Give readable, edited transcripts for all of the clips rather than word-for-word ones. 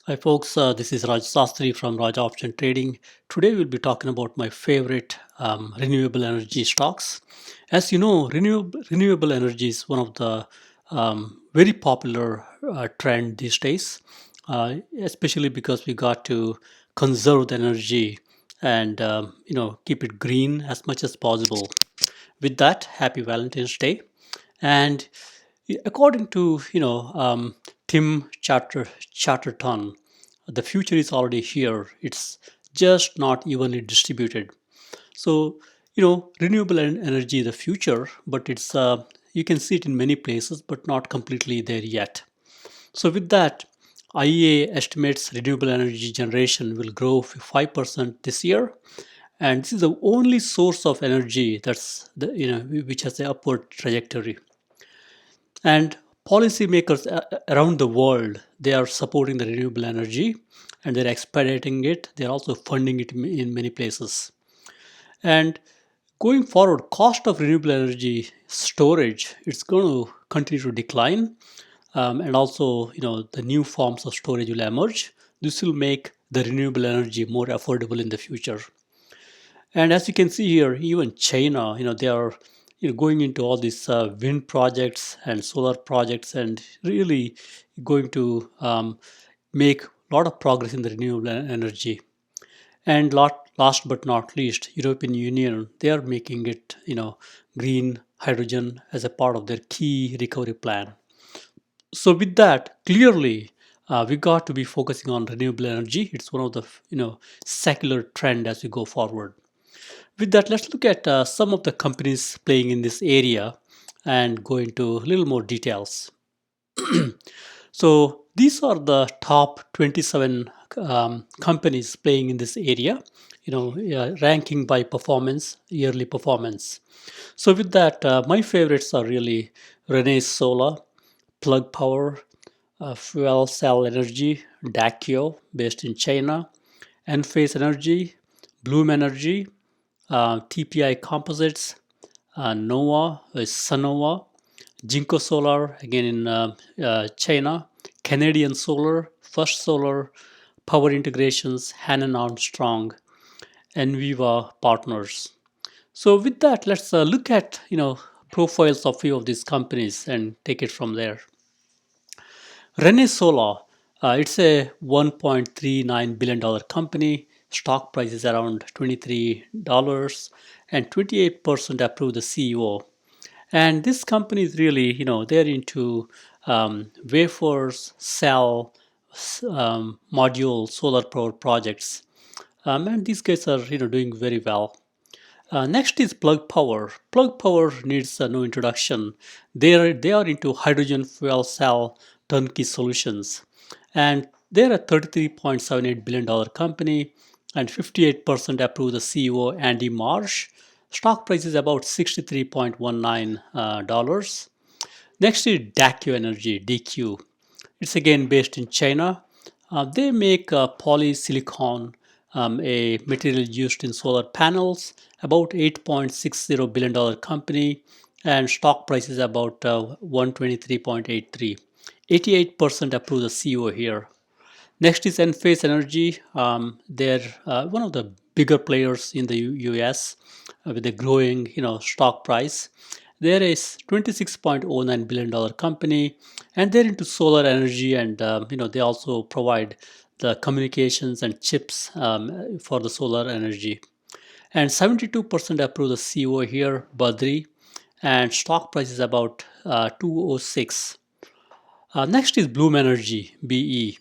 Hi folks, this is Raj Sastry from Raj Option Trading. Today we'll be talking about my favorite renewable energy stocks. As you know, renewable energy is one of the very popular trend these days, especially because we got to conserve the energy and keep it green as much as possible. With that, happy Valentine's Day. And according to Tim Chatterton, the future is already here. It's just not evenly distributed. So renewable energy is the future, but it's you can see it in many places, but not completely there yet. So with that, IEA estimates renewable energy generation will grow 5% this year, and this is the only source of energy which has the upward trajectory. And policymakers around the world, they are supporting the renewable energy and they're expediting it. They're also funding it in many places. And going forward, cost of renewable energy storage, it's going to continue to decline. And also, the new forms of storage will emerge. This will make the renewable energy more affordable in the future. And as you can see here, even China, they are going into all these wind projects and solar projects and really going to make a lot of progress in the renewable energy. And last but not least, European Union, they are making it, green hydrogen as a part of their key recovery plan. So with that, clearly, we got to be focusing on renewable energy. It's one of the secular trend as we go forward. With that, let's look at some of the companies playing in this area and go into a little more details. So these are the top 27 companies playing in this area, ranking by performance, yearly performance. So with that, my favorites are really Rennes Solar, Plug Power, FuelCell Energy, Daqo, based in China, Enphase Energy, Bloom Energy, TPI Composites, Nova is Sunnova, Jinko Solar, again in China, Canadian Solar, First Solar, Power Integrations, Hannon Armstrong, Enviva Partners. So with that, let's look at profiles of few of these companies and take it from there. Rennes Solar, it's a $1.39 billion company. Stock price is around $23 and 28% approved the CEO. And this company is really, they're into wafers, cell, module, solar power projects. And these guys are, doing very well. Next is Plug Power. Plug Power needs no introduction. They are into hydrogen fuel cell turnkey solutions, and they're a $33.78 billion company, and 58% approved the CEO Andy Marsh. Stock price is about $63.19. Next is Daqo Energy (DQ). It's again based in China. They make polysilicon, a material used in solar panels, about $8.60 billion company, and stock price is about 123.83. 88% approve the CEO here. Next is Enphase Energy. They're one of the bigger players in the US with a growing, stock price. They're a $26.09 billion company, and they're into solar energy, and they also provide the communications and chips for the solar energy. And 72% approve the CEO here, Badri, and stock price is about 206. Next is Bloom Energy, BE.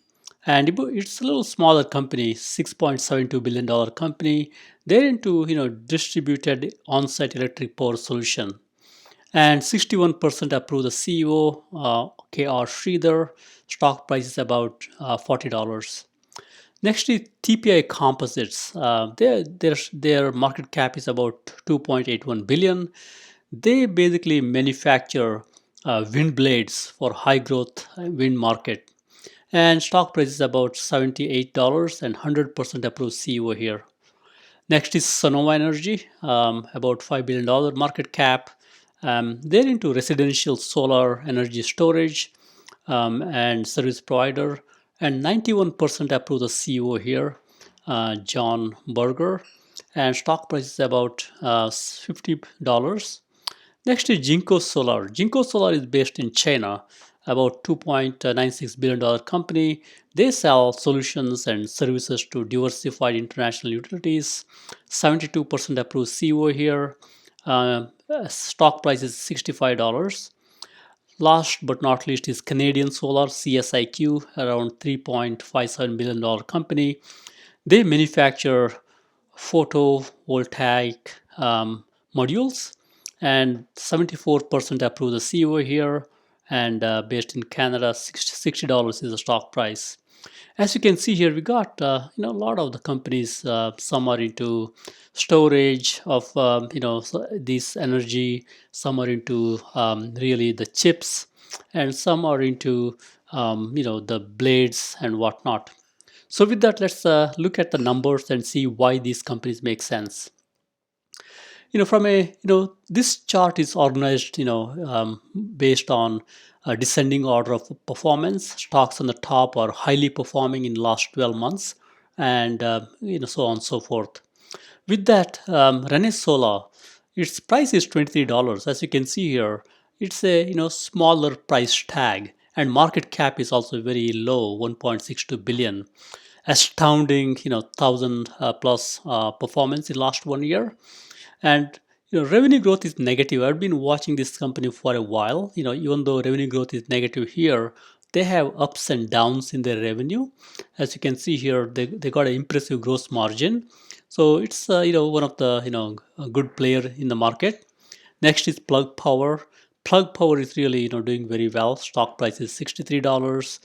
And it's a little smaller company, $6.72 billion company. They're into distributed on-site electric power solution. And 61% approve the CEO, KR Sridhar. Stock price is about $40. Next is TPI Composites. Their market cap is about 2.81 billion. They basically manufacture wind blades for high growth wind market. And stock price is about $78 and 100% approved CEO here. Next is Sunnova Energy, about $5 billion market cap. They're into residential solar energy storage and service provider. and 91% approve the CEO here, John Berger, and stock price is about $50. Next is Jinko Solar. Jinko Solar is based in China, about $2.96 billion company. They sell solutions and services to diversified international utilities. 72% approved CO here. Stock price is $65. Last but not least is Canadian Solar, CSIQ, around $3.57 billion company. They manufacture photovoltaic modules, and 74% approve the CO here, and based in Canada, $60 is the stock price. As you can see here, we got a lot of the companies. Some are into storage of this energy. Some are into really the chips, and some are into the blades and whatnot. So with that, let's look at the numbers and see why these companies make sense. From a this chart is organized based on a descending order of performance. Stocks on the top are highly performing in last 12 months, and so on and so forth. With that, Rennes Solar, its price is $23. As you can see here, it's a smaller price tag, and market cap is also very low, 1.62 billion. Astounding, 1,000 plus performance in last 1 year. And revenue growth is negative. I've been watching this company for a while. Even though revenue growth is negative here, they have ups and downs in their revenue. As you can see here, they got an impressive gross margin. So it's one of the a good player in the market. Next is Plug Power. Plug Power is really doing very well. Stock price is $63.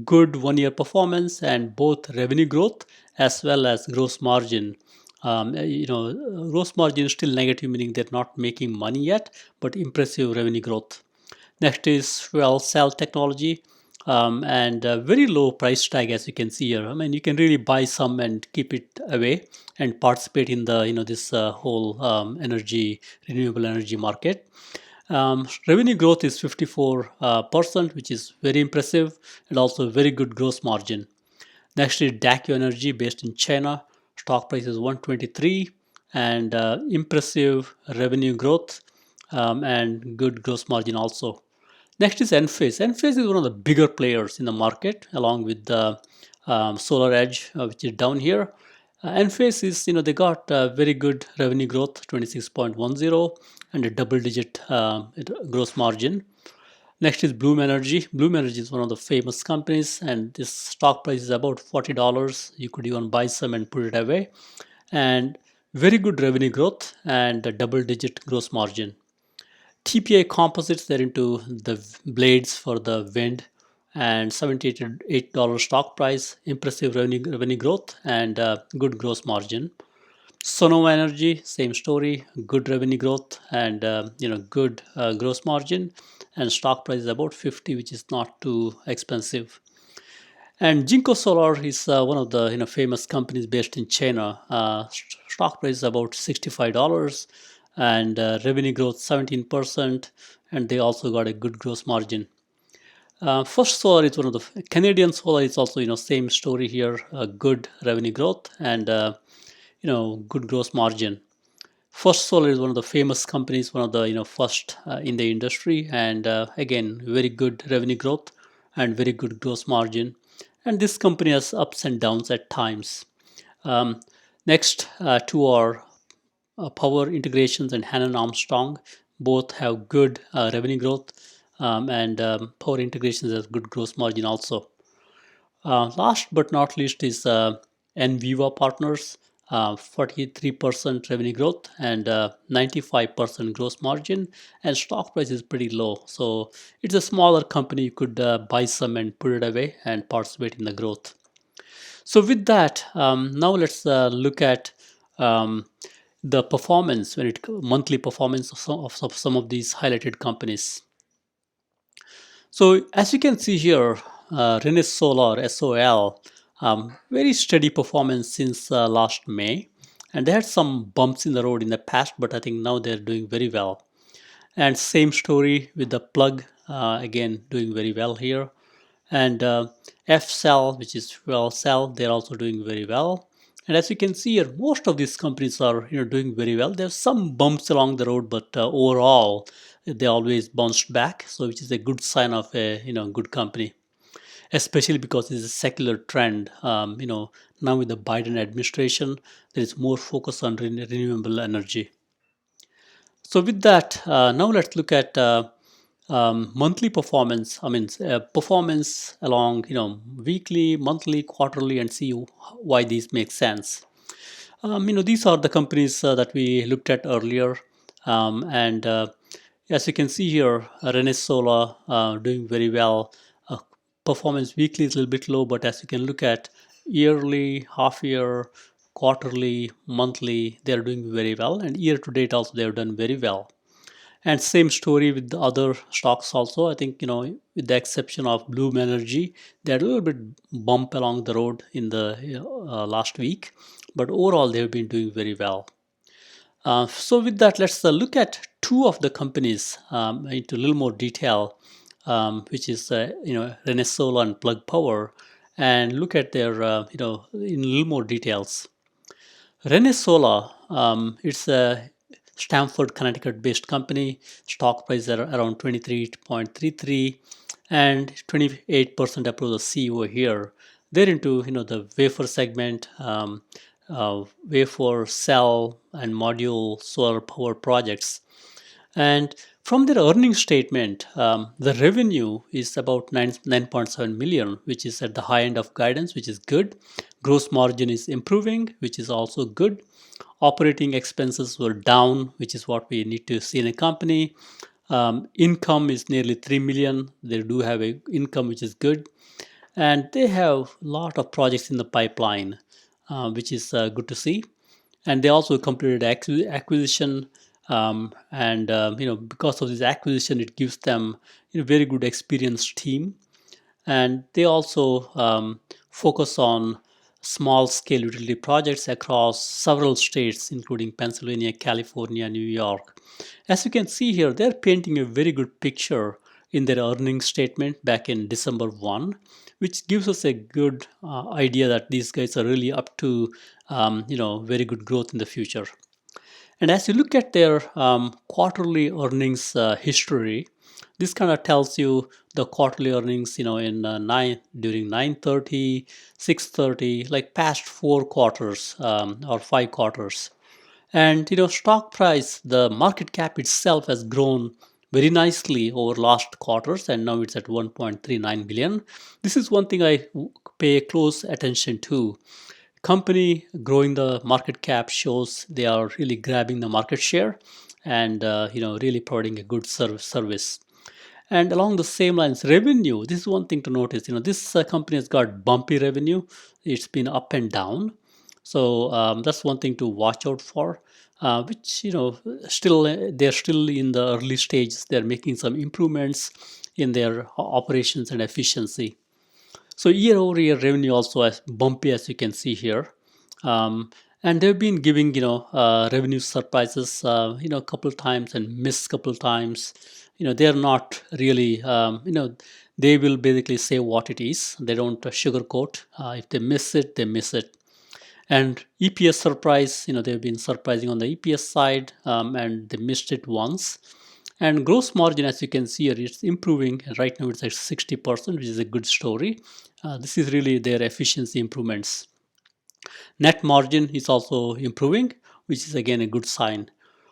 Good 1 year performance, and both revenue growth as well as gross margin. Gross margin is still negative, meaning they're not making money yet, but impressive revenue growth. Next is FuelCell technology, and a very low price tag, as you can see here. I mean, you can really buy some and keep it away and participate in the this whole renewable energy market. Revenue growth is 54%, which is very impressive, and also very good gross margin. Next is Daqo Energy, based in China. Stock price is 123, and impressive revenue growth and good gross margin also. Next is Enphase. Enphase is one of the bigger players in the market, along with the Solar Edge, which is down here. Enphase is, they got very good revenue growth, 26.10, and a double-digit gross margin. Next is Bloom Energy. Bloom Energy is one of the famous companies, and this stock price is about $40. You could even buy some and put it away. And very good revenue growth and a double-digit gross margin. TPI Composites, they're into the blades for the wind, and $78 stock price, impressive revenue growth, and good gross margin. Sunnova Energy, same story, good revenue growth, and good gross margin, and stock price is about 50, which is not too expensive. And Jinko Solar is one of the famous companies based in China. Stock price is about $65, and revenue growth 17%, and they also got a good gross margin. First Solar is one of the Canadian Solar. Is also same story here, good revenue growth and good gross margin. First Solar is one of the famous companies, one of the first in the industry, and again very good revenue growth and very good gross margin. And this company has ups and downs at times. Next two are Power Integrations and Hannon Armstrong. Both have good revenue growth, and Power Integrations has good gross margin also. Last but not least is Enviva Partners, 43% revenue growth and 95% gross margin, and stock price is pretty low. So it's a smaller company. You could buy some and put it away and participate in the growth. So with that, now let's look at the performance, monthly performance of some of these highlighted companies. So as you can see here, Rennes Solar, SOL, very steady performance since last May. And they had some bumps in the road in the past, but I think now they're doing very well. And same story with the plug, again, doing very well here. And FCEL, which is FuelCell, they're also doing very well. And as you can see here, most of these companies are doing very well. There's some bumps along the road, but overall, they always bounced back. So, which is a good sign of a good company, especially because it's a secular trend. Now with the Biden administration, there is more focus on renewable energy. So with that, now let's look at monthly performance. I mean, performance along weekly, monthly, quarterly, and see why these make sense. These are the companies that we looked at earlier, and as you can see here, Rennes Solar doing very well. Performance weekly is a little bit low, but as you can look at yearly, half year, quarterly, monthly, they are doing very well, and year to date also they have done very well. And same story with the other stocks also. I think, with the exception of Bloom Energy, they had a little bit bump along the road in the last week, but overall they have been doing very well. So with that, let's look at two of the companies into a little more detail, which is Rennes Solar and Plug Power, and look at their in a little more details. Rennes Solar, it's a Stamford, Connecticut-based company. Stock price are around 23.33, and 28% approves the CEO here. They're into the wafer segment, wafer, cell, and module solar power projects. And from their earnings statement, the revenue is about 9.7 million, which is at the high end of guidance, which is good. Gross margin is improving, which is also good. Operating expenses were down, which is what we need to see in a company. Income is nearly 3 million. They do have a income which is good, and they have a lot of projects in the pipeline, which is good to see. And they also completed acquisition, and because of this acquisition, it gives them a very good experienced team. And they also focus on small scale utility projects across several states, including Pennsylvania, California, New York. As you can see here, they're painting a very good picture in their earnings statement back in December 1, which gives us a good idea that these guys are really up to very good growth in the future. And as you look at their quarterly earnings history, this kind of tells you the quarterly earnings, in during 9:30, 6:30, like past 4 quarters or 5 quarters. And stock price, the market cap itself has grown very nicely over last quarters, and now it's at 1.39 billion. This is one thing I pay close attention to. Company growing the market cap shows they are really grabbing the market share, and really providing a good service. And along the same lines, revenue, this is one thing to notice. This company has got bumpy revenue. It's been up and down. So that's one thing to watch out for, which still they're still in the early stages. They're making some improvements in their operations and efficiency. So year-over-year revenue also as bumpy, as you can see here. And they've been giving revenue surprises a couple of times and miss couple of times. They're not really they will basically say what it is. They don't sugarcoat. If they miss it, they miss it. And EPS surprise, they've been surprising on the EPS side, and they missed it once. And gross margin, as you can see here, it's improving. And right now it's at 60%, which is a good story. This is really their efficiency improvements. Net margin is also improving, which is again a good sign.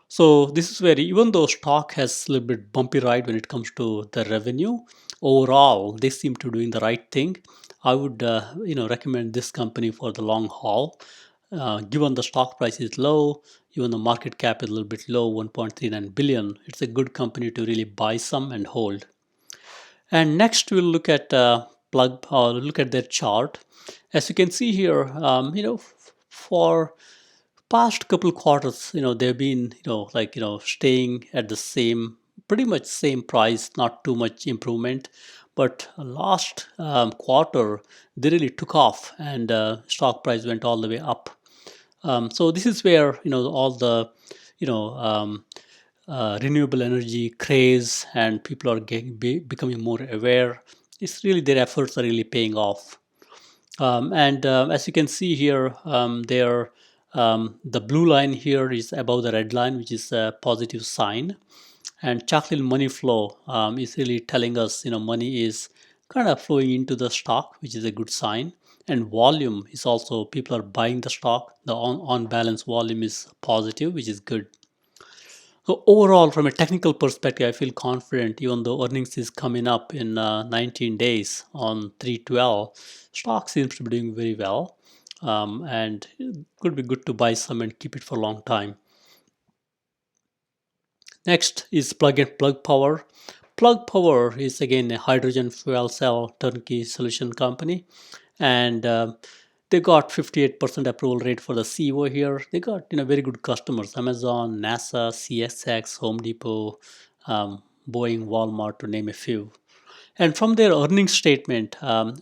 So this is where, even though stock has a little bit bumpy ride when it comes to the revenue, overall they seem to be doing the right thing. I would recommend this company for the long haul. Given the stock price is low, even the market cap is a little bit low, 1.39 billion, it's a good company to really buy some and hold. And next we'll look at Plug, or look at their chart. As you can see here, for past couple quarters, they've been staying at the same, pretty much same price, not too much improvement. But last quarter they really took off, and stock price went all the way up. So this is where all the renewable energy craze, and people are becoming more aware. it's really their efforts are really paying off. And as you can see here, the blue line here is above the red line, which is a positive sign. And chocolate money flow is really telling us, money is kind of flowing into the stock, which is a good sign. And volume is also, people are buying the stock. The on balance volume is positive, which is good. So overall, from a technical perspective, I feel confident, even though earnings is coming up in 19 days on 3/12, stock seems to be doing very well, and it could be good to buy some and keep it for a long time. Next is Plug and Plug Power. Plug Power is again a hydrogen fuel cell turnkey solution company, and they got 58% approval rate for the CEO here. They got very good customers: Amazon, NASA, CSX, Home Depot, Boeing, Walmart, to name a few. And from their earnings statement,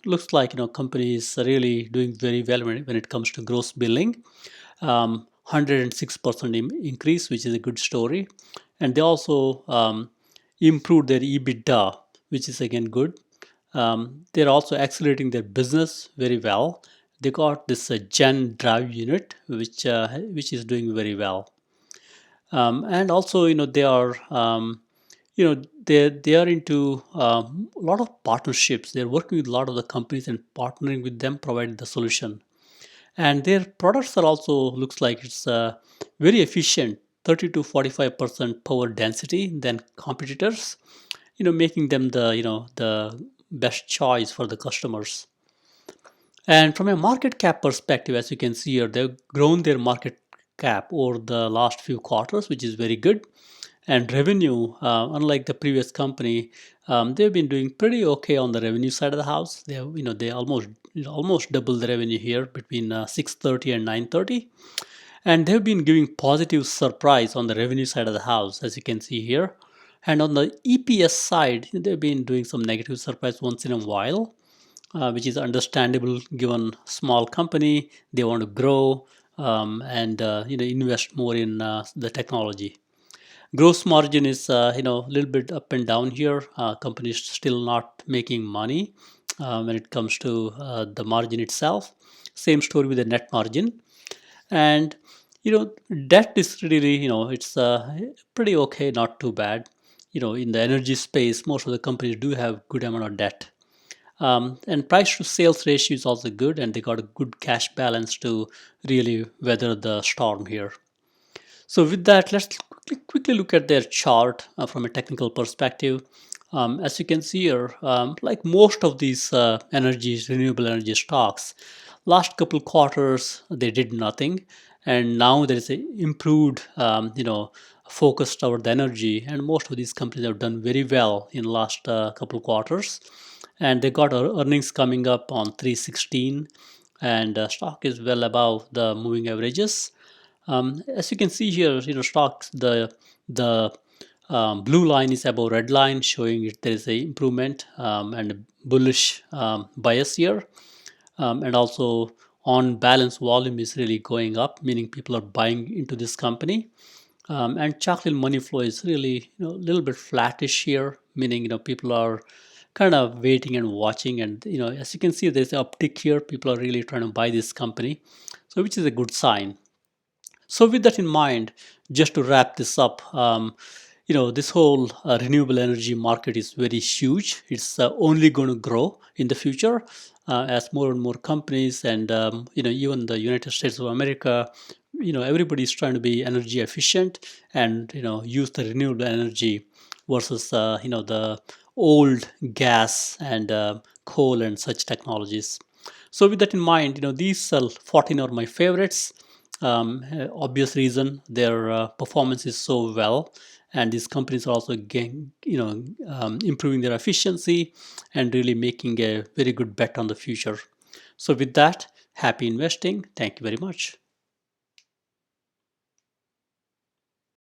looks like company is really doing very well when it comes to gross billing. 106% increase, which is a good story. And they also improved their EBITDA, which is again good. They're also accelerating their business very well. They got this Gen drive unit, which is doing very well. And also, they are they are into a lot of partnerships. They're working with a lot of the companies and partnering with them, providing the solution. And their products are also, looks like it's very efficient, 30 to 45% power density than competitors, making them the best choice for the customers. And from a market cap perspective, as you can see here, they've grown their market cap over the last few quarters, which is very good. And revenue, unlike the previous company, they've been doing pretty okay on the revenue side of the house. They almost double the revenue here between 630 and 930. And they've been giving positive surprise on the revenue side of the house, as you can see here. And on the EPS side, they've been doing some negative surprise once in a while, which is understandable given small company. They want to grow and invest more in the technology. Gross margin is a little bit up and down here. Company is still not making money when it comes to the margin itself. Same story with the net margin. And debt is really, it's pretty okay, not too bad. In the energy space, most of the companies do have good amount of debt. And price to sales ratio is also good, and they got a good cash balance to really weather the storm here. So with that, let's quickly look at their chart from a technical perspective. As you can see here, like most of these renewable energy stocks, last couple quarters they did nothing, and now there is a improved, focus toward the energy, and most of these companies have done very well in last couple quarters, and they got earnings coming up on 316, and stock is well above the moving averages. As you can see here, stocks, the blue line is above red line, showing it there is a improvement and a bullish bias here, and also on balance volume is really going up, meaning people are buying into this company. And chocolate money flow is really a little bit flattish here, meaning people are kind of waiting and watching, and as you can see, there's an uptick here. People are really trying to buy this company, so which is a good sign. So with that in mind, just to wrap this up, this whole renewable energy market is very huge. It's only going to grow in the future as more and more companies and even the United States of America, everybody is trying to be energy efficient and use the renewable energy versus the old gas and coal and such technologies. So with that in mind, these 14 are my favorites. Obvious reason, their performance is so well, and these companies are also improving their efficiency and really making a very good bet on the future. So with that, happy investing. Thank you very much.